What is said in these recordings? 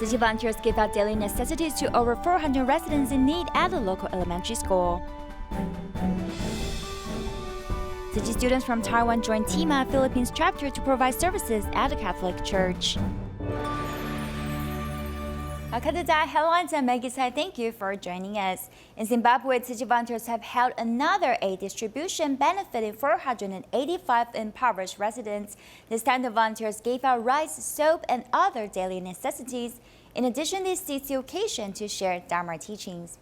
Tzu Chi volunteers give out daily necessities to over 400 residents in need at the local elementary school. Tzu Chi students from Taiwan joined TIMA Philippines Chapter to provide services at the Catholic Church. Welcome to DaAi Headlines, and Maggie Tsai, thank you for joining us. In Zimbabwe, Tzu Chi volunteers have held another aid distribution benefiting 485 impoverished residents. This time, the volunteers gave out rice, soap, and other daily necessities. In addition, they seized the occasion to share Dharma teachings.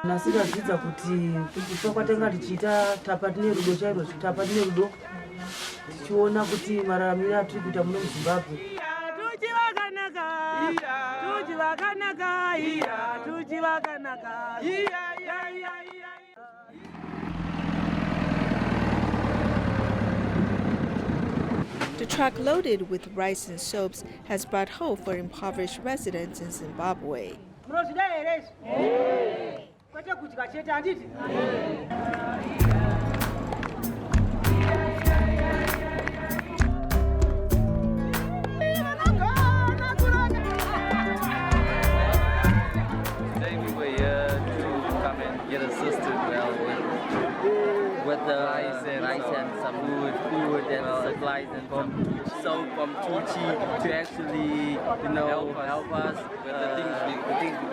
Nasikazvidza kuti kufa kwatenga tichiita tapa tine rudo chairo tapa tine rudo tichiona kuti mararamiro atiri kuita muno muZimbabwe. The truck loaded with rice and soaps has brought hope for impoverished residents in Zimbabwe. Get assisted with the rice and some food and supplies and some soap from Tzu Chi to actually, help us with the things we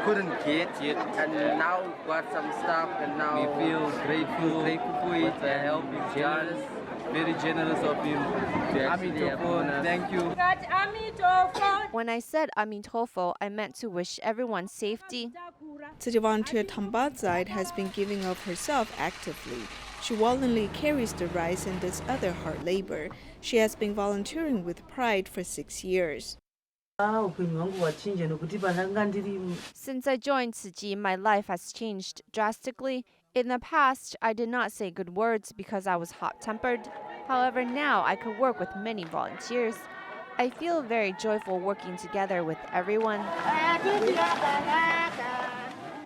couldn't get yet. And now we got some stuff, and now we feel grateful for it and helping generous. Very generous of him to actually thank you. When I said Amintofo, I meant to wish everyone safety. Tzu Chi volunteer Tambadzai has been giving of herself actively. She willingly carries the rice and does other hard labor. She has been volunteering with pride for 6 years. Since I joined Tzu Chi, my life has changed drastically. In the past, I did not say good words because I was hot-tempered. However, now I could work with many volunteers. I feel very joyful working together with everyone.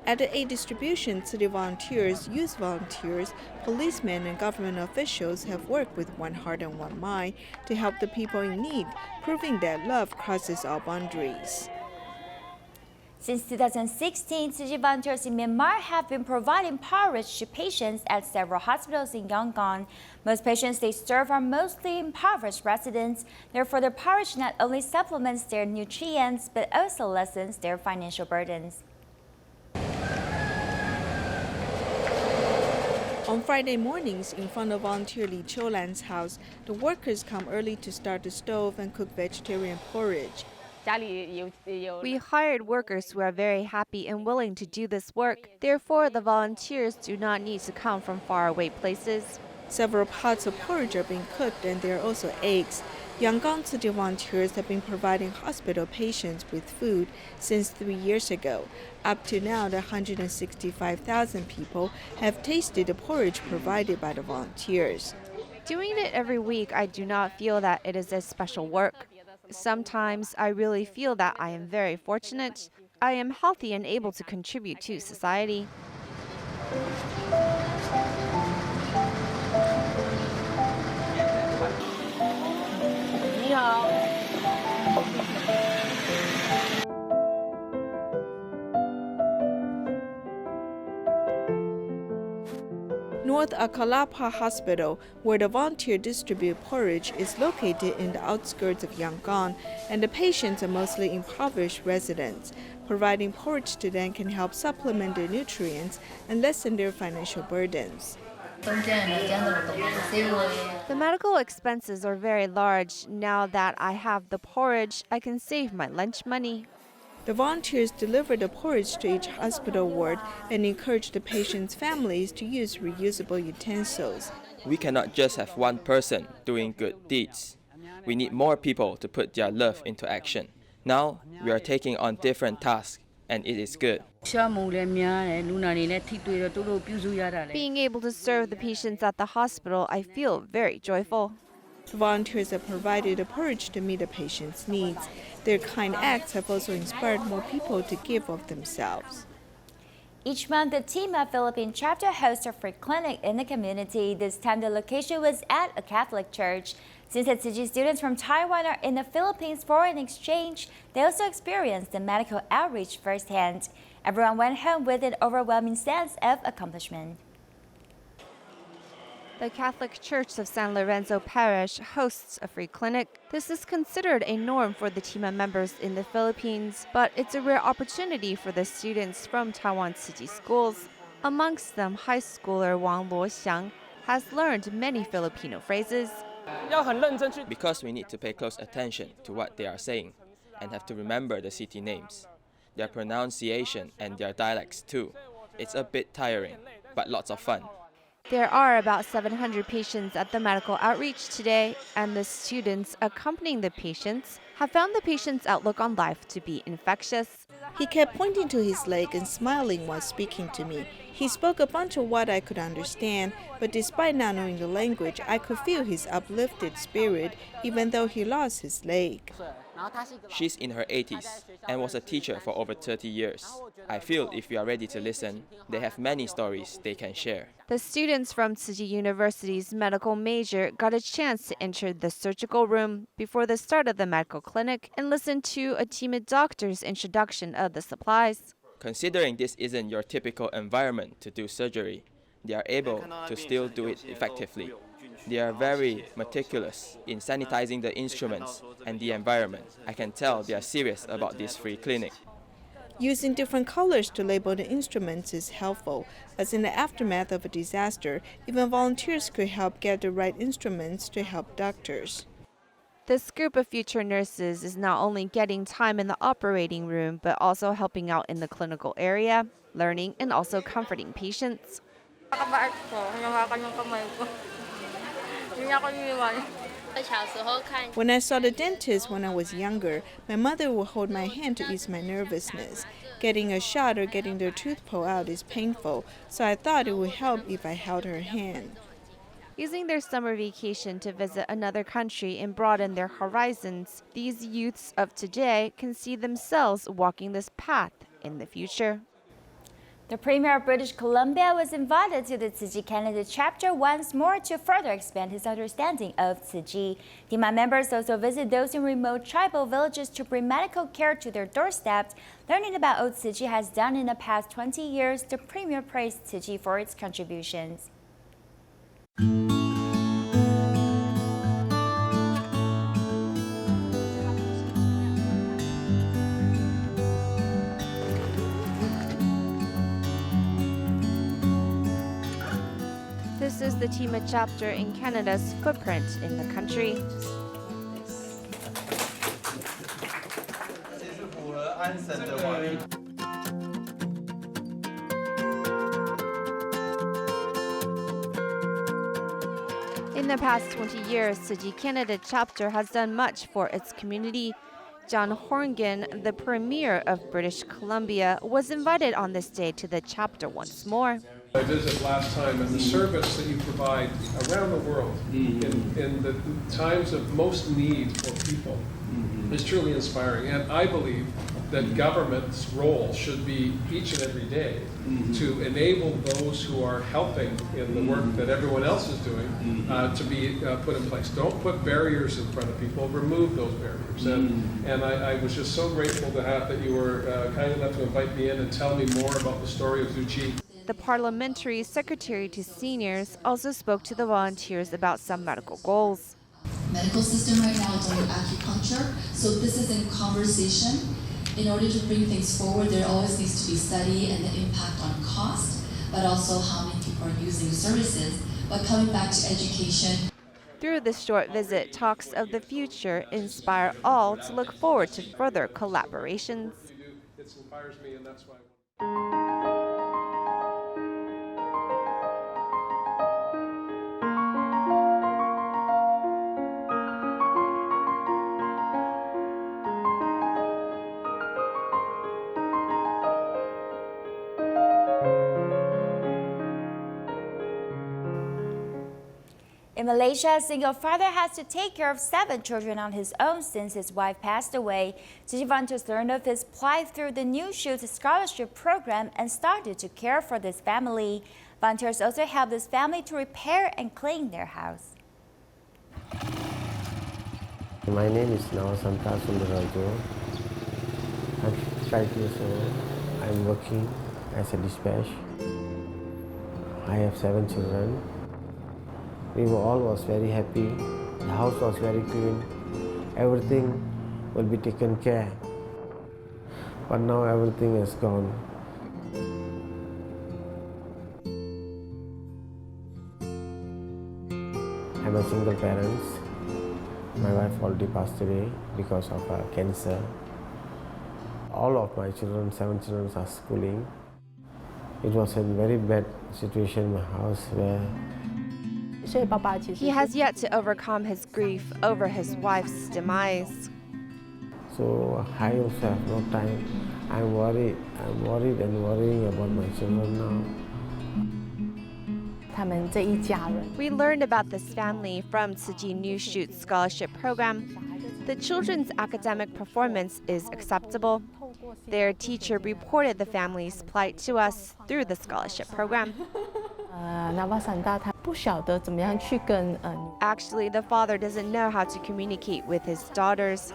At the aid distribution, city volunteers, youth volunteers, policemen, and government officials have worked with one heart and one mind to help the people in need, proving that love crosses all boundaries. Since 2016, Tzu Chi volunteers in Myanmar have been providing porridge to patients at several hospitals in Yangon. Most patients they serve are mostly impoverished residents. Therefore, the porridge not only supplements their nutrients, but also lessens their financial burdens. On Friday mornings, in front of volunteer Li Choulan's house, the workers come early to start the stove and cook vegetarian porridge. We hired workers who are very happy and willing to do this work. Therefore, the volunteers do not need to come from faraway places. Several pots of porridge are being cooked, and there are also eggs. Yangon Tzu Chi volunteers have been providing hospital patients with food since 3 years ago. Up to now, the 165,000 people have tasted the porridge provided by the volunteers. Doing it every week, I do not feel that it is a special work. Sometimes I really feel that I am very fortunate. I am healthy and able to contribute to society. North Akalapa Hospital, where the volunteer distribute porridge, is located in the outskirts of Yangon, and the patients are mostly impoverished residents. Providing porridge to them can help supplement their nutrients and lessen their financial burdens. The medical expenses are very large. Now that I have the porridge, I can save my lunch money. The volunteers deliver the porridge to each hospital ward and encourage the patients' families to use reusable utensils. We cannot just have one person doing good deeds. We need more people to put their love into action. Now, we are taking on different tasks, and it is good. Being able to serve the patients at the hospital, I feel very joyful. The volunteers have provided the porridge to meet the patients' needs. Their kind acts have also inspired more people to give of themselves. Each month, the TIMA Philippines Chapter hosts a free clinic in the community. This time, the location was at a Catholic church. Since the Tzu Chi students from Taiwan are in the Philippines for an exchange, they also experienced the medical outreach firsthand. Everyone went home with an overwhelming sense of accomplishment. The Catholic Church of San Lorenzo Parish hosts a free clinic. This is considered a norm for the TIMA members in the Philippines, but it's a rare opportunity for the students from Taiwan Tzu Chi schools. Amongst them, high schooler Wang Luoxiang has learned many Filipino phrases. Because we need to pay close attention to what they are saying and have to remember the city names, their pronunciation and their dialects too. It's a bit tiring, but lots of fun. There are about 700 patients at the medical outreach today, and the students accompanying the patients have found the patient's outlook on life to be infectious. He kept pointing to his leg and smiling while speaking to me. He spoke a bunch of what I could understand, but despite not knowing the language, I could feel his uplifted spirit, even though he lost his leg. She's in her 80s and was a teacher for over 30 years. I feel if you are ready to listen, they have many stories they can share. The students from Tzu Chi University's medical major got a chance to enter the surgical room before the start of the medical clinic and listen to a TIMA doctor's introduction of the supplies. Considering this isn't your typical environment to do surgery, they are able to still do it effectively. They are very meticulous in sanitizing the instruments and the environment. I can tell they are serious about this free clinic. Using different colors to label the instruments is helpful, as in the aftermath of a disaster, even volunteers could help get the right instruments to help doctors. This group of future nurses is not only getting time in the operating room, but also helping out in the clinical area, learning and also comforting patients. When I saw the dentist when I was younger, my mother would hold my hand to ease my nervousness. Getting a shot or getting their tooth pulled out is painful, so I thought it would help if I held her hand. Using their summer vacation to visit another country and broaden their horizons, these youths of today can see themselves walking this path in the future. The Premier of British Columbia was invited to the Tzu Chi Canada chapter once more to further expand his understanding of Tzu Chi. TIMA members also visit those in remote tribal villages to bring medical care to their doorsteps. Learning about what Tzu Chi has done in the past 20 years, the Premier praised Tzu Chi for its contributions. This is the TIMA chapter in Canada's footprint in the country. In the past 20 years, Tzu Chi Canada chapter has done much for its community. John Horgan, the Premier of British Columbia, was invited on this day to the chapter once more. I visited last time, and the service that you provide around the world in the times of most need for people is truly inspiring. And I believe that government's role should be each and every day to enable those who are helping in the work that everyone else is doing to be put in place. Don't put barriers in front of people, remove those barriers. And I was just so grateful to have that you were kind enough to invite me in and tell me more about the story of Tzu Chi. The parliamentary secretary to seniors also spoke to the volunteers about some medical goals. Medical system right now is only acupuncture, so this is in conversation. In order to bring things forward, there always needs to be study and the impact on cost, but also how many people are using services. But coming back to education. Through this short visit, talks of the future inspire all to look forward to further collaborations. It inspires me, and that's why. In Malaysia, a single father has to take care of 7 children on his own since his wife passed away. Tzu Chi volunteers learned of his plight through the New Shoots scholarship program and started to care for this family. Volunteers also helped this family to repair and clean their house. My name is Nawasanta Sundarajo. I'm 5 years old. I'm working as a dispatch. I have 7 children. We were all was very happy. The house was very clean. Everything will be taken care. But now everything is gone. I'm a single parent. My wife already passed away because of cancer. All of my children, 7 children, are schooling. It was a very bad situation in my house where He has yet to overcome his grief over his wife's demise. so I also have no time. I'm worried and worrying about my children now. We learned about this family from Tzu Chi News Shoot Scholarship Program. The children's academic performance is acceptable. Their teacher reported the family's plight to us through the scholarship program. Actually, the father doesn't know how to communicate with his daughters.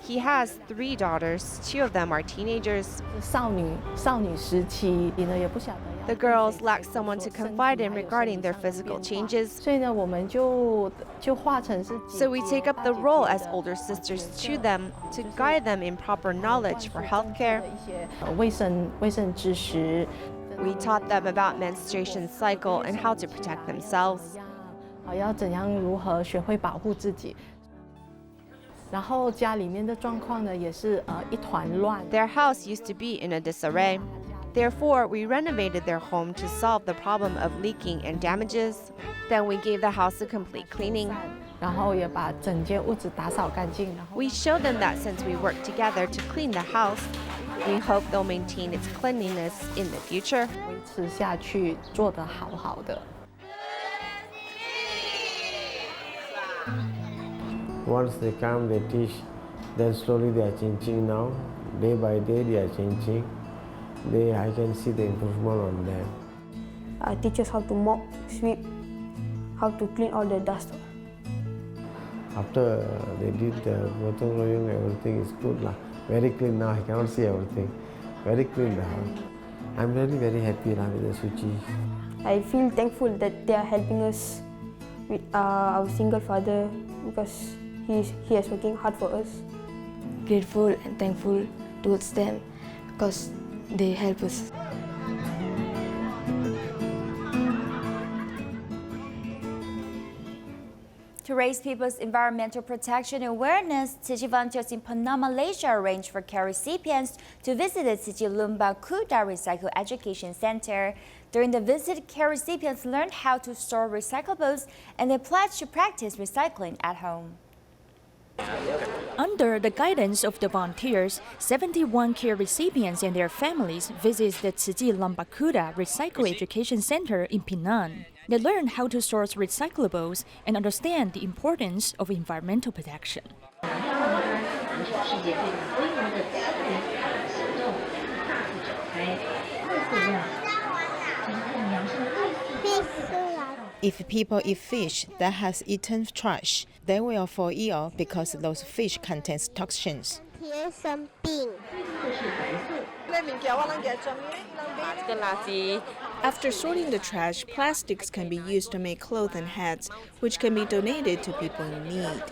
He has 3 daughters, 2 of them are teenagers. The girls lack someone to confide in regarding their physical changes. So we take up the role as older sisters to them to guide them in proper knowledge for healthcare. We taught them about menstruation cycle and how to protect themselves. Their house used to be in a disarray. Therefore, we renovated their home to solve the problem of leaking and damages. Then we gave the house a complete cleaning. We showed them that since we worked together to clean the house, we hope they'll maintain its cleanliness in the future. Once they come, they teach, then slowly they are changing now. Day by day they are changing. I can see the improvement on them. Teach us how to mop, sweep, how to clean all the dust. After they did the gotong royong, everything is good lah. Very clean now. I cannot see everything. Very clean the house. I'm really very happy lah with the Tzu Chi. I feel thankful that they are helping us with our single father because he is working hard for us. Grateful and thankful towards them because they help us. To raise people's environmental protection awareness, Tzu Chi volunteers in Penang, Malaysia arranged for care recipients to visit the Tzu Chi Lumba Kuda Recycle Education Center. During the visit, care recipients learned how to store recyclables and they pledged to practice recycling at home. Under the guidance of the volunteers, 71 care recipients and their families visit the Tzu Chi Lumba Kuda Recycle Education Center in Penang. They learn how to source recyclables and understand the importance of environmental protection. If people eat fish that has eaten trash, they will fall ill because those fish contains toxins. Here's something. After sorting the trash, plastics can be used to make clothes and hats, which can be donated to people in need.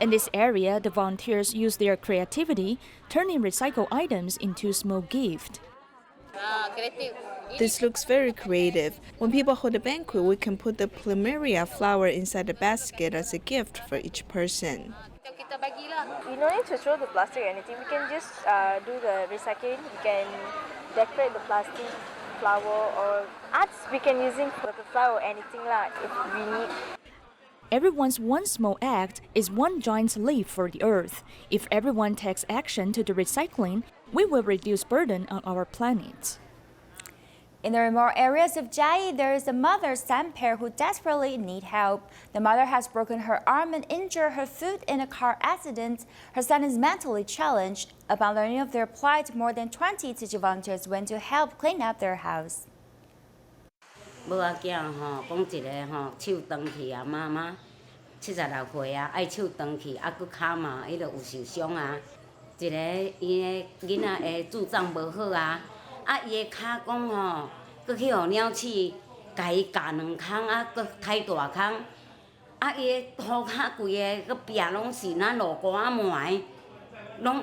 In this area, the volunteers use their creativity, turning recycled items into small gifts. This looks very creative. When people hold a banquet, we can put the plumeria flower inside the basket as a gift for each person. We don't need to throw the plastic or anything. We can just do the recycling. We can decorate the plastic flower or arts we can using for the flower or anything like if we need. Everyone's one small act is one giant leap for the earth. If everyone takes action to the recycling, we will reduce burden on our planet. In the remote areas of Chiayi, there is a mother-son pair who desperately need help. The mother has broken her arm and injured her foot in a car accident. Her son is mentally challenged. Upon learning of their plight, more than 20 Tzu Chi volunteers went to help clean up their house. 无仔囝吼，讲一个吼手断去啊，妈妈76岁啊，爱手断去，啊，佮骹嘛，伊就有受伤啊。一个伊个囡仔的智障无好啊，啊，伊个骹讲吼，佮去互鸟鼠甲伊夹2空啊，佮刣大空，啊，伊个涂骹规个佮壁拢是那落瓜糜，拢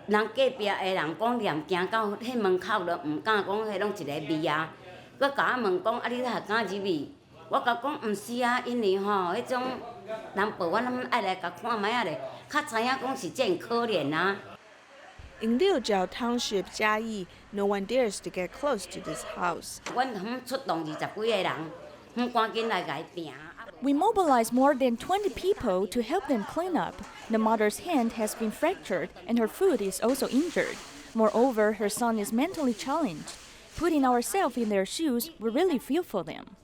人隔壁的人讲念行到迄门口就毋敢讲，迄拢一个味啊。佮甲我问讲，啊，你还敢入去？我甲讲，毋是啊，因为吼，迄种人保安，咱爱来甲看卖仔咧，较知影讲是真可怜啊。In Liujiao Township, Jiayi, no one dares to get close to this house. 阮出动20几个人，赶紧来甲伊拼。We mobilized more than 20 people to help them clean up. The mother's hand has been fractured and her foot is also injured. Moreover, her son is mentally challenged. Putting ourselves in their shoes, we really feel for them.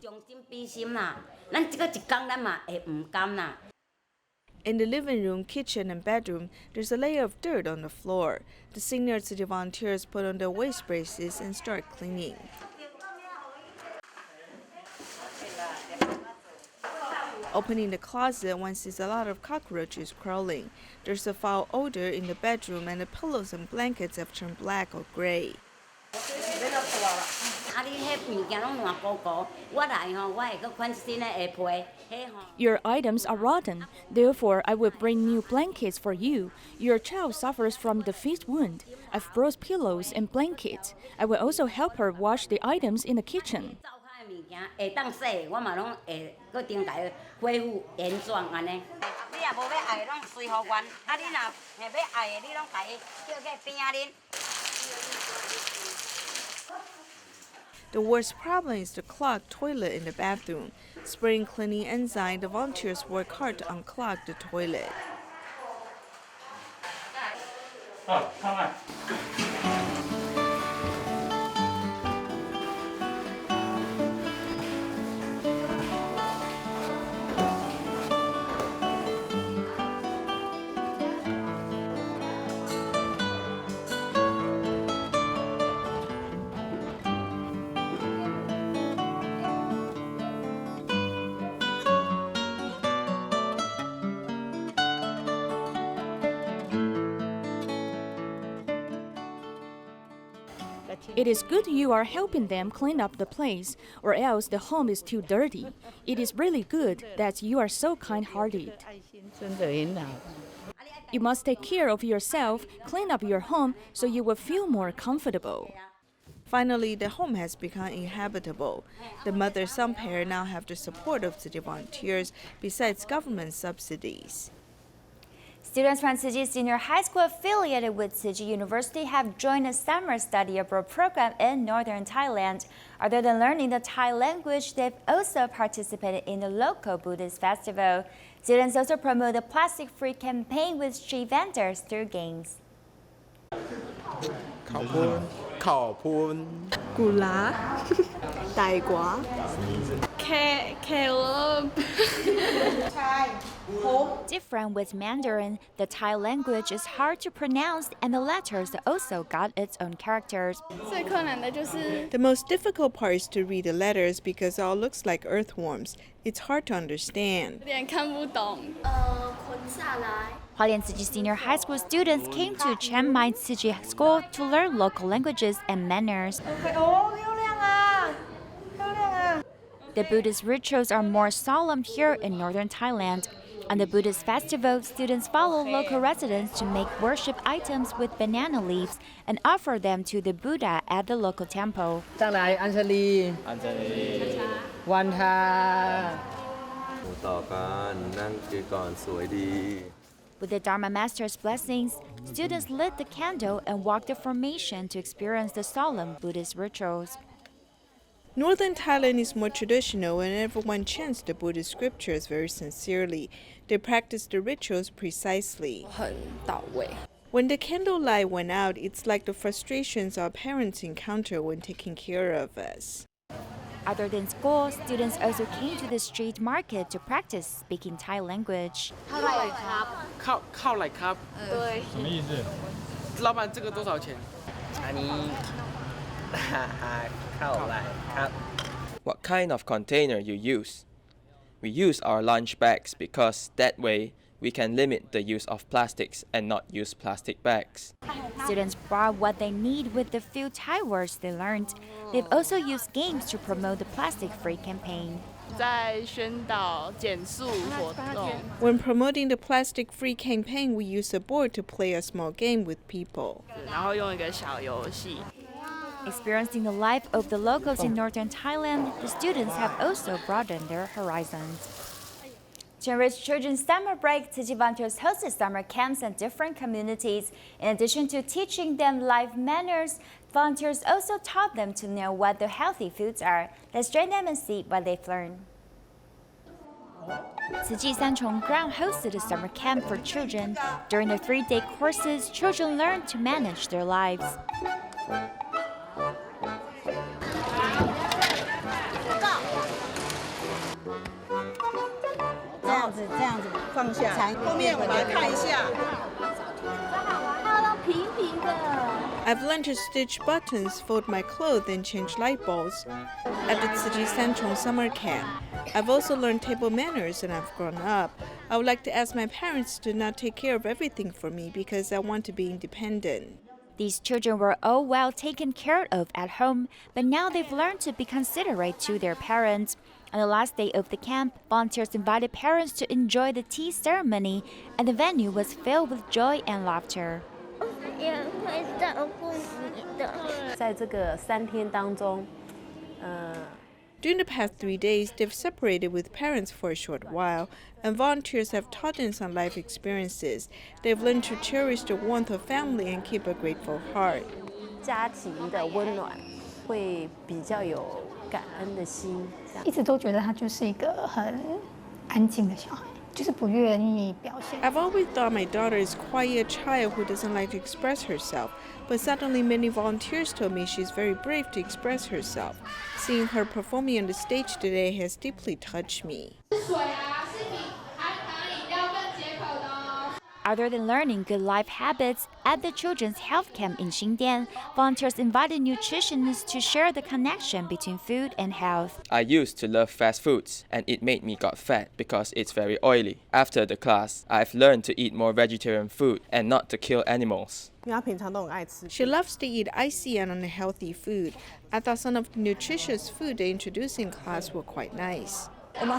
In the living room, kitchen, and bedroom, there's a layer of dirt on the floor. The senior city volunteers put on their waist braces and start cleaning. Opening the closet, one sees a lot of cockroaches crawling. There's a foul odor in the bedroom, and the pillows and blankets have turned black or gray. Your items are rotten. Therefore, I will bring new blankets for you. Your child suffers from the feet wound. I've brought pillows and blankets. I will also help her wash the items in the kitchen. The worst problem is the clogged toilet in the bathroom. Spraying cleaning enzyme, the volunteers work hard to unclog the toilet. It is good you are helping them clean up the place, or else the home is too dirty. It is really good that you are so kind-hearted. You must take care of yourself, clean up your home, so you will feel more comfortable. Finally, the home has become inhabitable. The mother-son pair now have the support of city volunteers besides government subsidies. Students from Tzu Chi Senior High School affiliated with Tzu Chi University have joined a summer study abroad program in northern Thailand. Other than learning the Thai language, they've also participated in the local Buddhist festival. Students also promote the plastic-free campaign with street vendors through games. Different with Mandarin, the Thai language is hard to pronounce and the letters also got its own characters. The most difficult part is to read the letters because it all looks like earthworms. It's hard to understand. Hualien Tzu Chi Senior High School students came to Chiang Mai Tzu Chi School to learn local languages and manners. The Buddhist rituals are more solemn here in northern Thailand. On the Buddhist festival, students follow local residents to make worship items with banana leaves and offer them to the Buddha at the local temple. With the Dharma Master's blessings, students lit the candle and walked the formation to experience the solemn Buddhist rituals. Northern Thailand is more traditional and everyone chants the Buddhist scriptures very sincerely. They practice the rituals precisely. When the candlelight went out, it's like the frustrations our parents encounter when taking care of us. Other than school, students also came to the street market to practice speaking Thai language. 靠来ครับ对什么意思老板这个多少钱 靠来ครับ what kind of container you use. We use our lunch bags because that way we can limit the use of plastics and not use plastic bags. Students brought what they need with the few Thai words they learned. They've also used games to promote the plastic-free campaign. When promoting the plastic-free campaign, we use a board to play a small game with people. Experiencing the life of the locals in northern Thailand, the students have also broadened their horizons. To enrich children's summer break, Tzu Chi volunteers hosted summer camps in different communities. In addition to teaching them life manners, volunteers also taught them to know what the healthy foods are. Let's join them and see what they've learned. Tzu Chi Sanchong Ground hosted a summer camp for children. During the 3-day courses, children learned to manage their lives. I've learned to stitch buttons, fold my clothes, and change light bulbs at the Tzu Chi Sanchong summer camp. I've also learned table manners and I've grown up. I would like to ask my parents to not take care of everything for me because I want to be independent. These children were all well taken care of at home, but now they've learned to be considerate to their parents. On the last day of the camp, volunteers invited parents to enjoy the tea ceremony, and the venue was filled with joy and laughter. During the past 3 days, they've separated with parents for a short while, and volunteers have taught them some life experiences. They've learned to cherish the warmth of family and keep a grateful heart. 家庭的温暖会比较有感恩的心。一直都觉得他就是一个很安静的小孩。 I've always thought my daughter is quite a child who doesn't like to express herself, but suddenly many volunteers told me she's very brave to express herself. Seeing her performing on the stage today has deeply touched me. Other than learning good life habits, at the children's health camp in Xindian, volunteers invited nutritionists to share the connection between food and health. I used to love fast foods, and it made me got fat because it's very oily. After the class, I've learned to eat more vegetarian food and not to kill animals. She loves to eat icy and unhealthy food. I thought some of the nutritious food they introduced in class were quite nice. We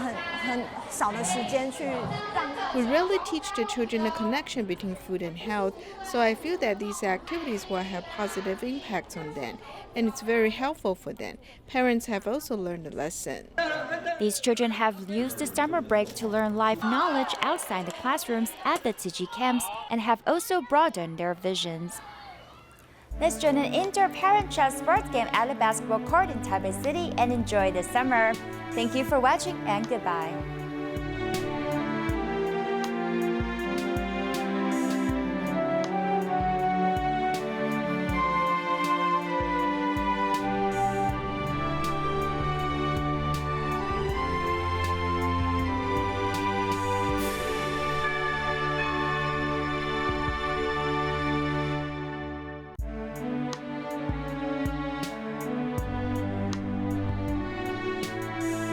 rarely teach the children the connection between food and health, so I feel that these activities will have positive impacts on them, and it's very helpful for them. Parents have also learned a lesson. These children have used the summer break to learn life knowledge outside the classrooms at the Tzu Chi camps and have also broadened their visions. Let's join an indoor parent-child sports game at the basketball court in Taipei City and enjoy the summer. Thank you for watching and goodbye.